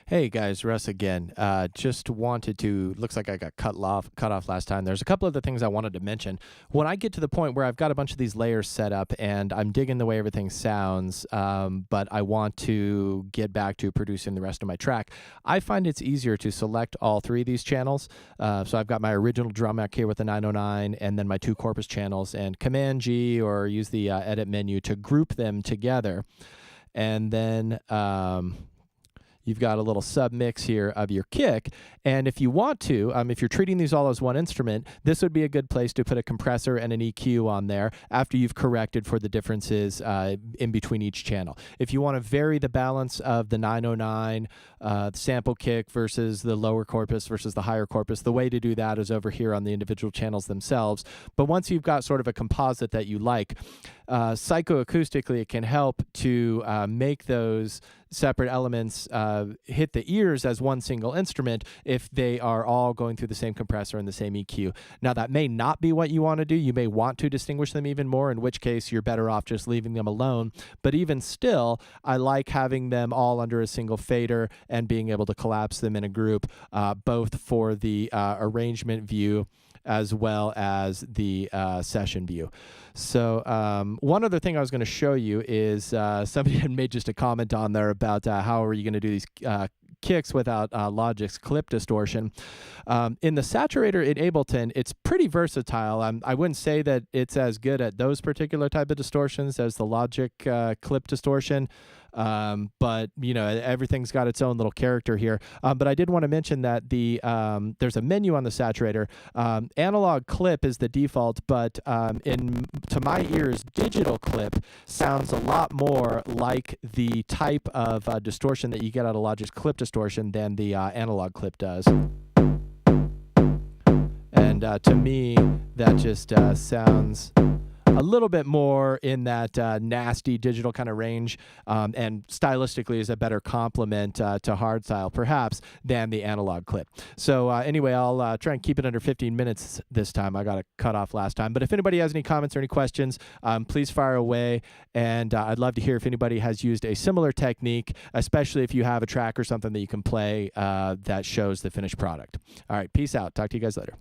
Hey guys, Russ again. Just wanted to, looks like I got cut off last time. There's a couple other things I wanted to mention. When I get to the point where I've got a bunch of these layers set up and I'm digging the way everything sounds, but I want to get back to producing the rest of my track, I find it's easier to select all three of these channels. So I've got my original drum rack here with the 909 and then my two Corpus channels, and Command G or use the edit menu to group them together. And then you've got a little sub mix here of your kick. And if you want to, if you're treating these all as one instrument, this would be a good place to put a compressor and an EQ on there after you've corrected for the differences in between each channel. If you want to vary the balance of the 909 sample kick versus the lower corpus versus the higher corpus, the way to do that is over here on the individual channels themselves. But once you've got sort of a composite that you like, psychoacoustically, it can help to make those separate elements hit the ears as one single instrument if they are all going through the same compressor and the same EQ. Now, that may not be what you want to do. You may want to distinguish them even more, in which case you're better off just leaving them alone. But even still, I like having them all under a single fader and being able to collapse them in a group, both for the arrangement view as well as the session view. So one other thing I was going to show you is somebody had made just a comment on there about how are you going to do these kicks without Logic's clip distortion. In the saturator in Ableton, it's pretty versatile. I wouldn't say that it's as good at those particular type of distortions as the Logic clip distortion. But you know, everything's got its own little character here. But I did want to mention that there's a menu on the saturator. Analog clip is the default, but to my ears, digital clip sounds a lot more like the type of distortion that you get out of Logic's clip distortion than the analog clip does. And to me, that just sounds a little bit more in that nasty digital kind of range, and stylistically is a better complement to hardstyle, perhaps, than the analog clip. So anyway, I'll try and keep it under 15 minutes this time. I got it cut off last time. But if anybody has any comments or any questions, please fire away. And I'd love to hear if anybody has used a similar technique, especially if you have a track or something that you can play that shows the finished product. All right, peace out. Talk to you guys later.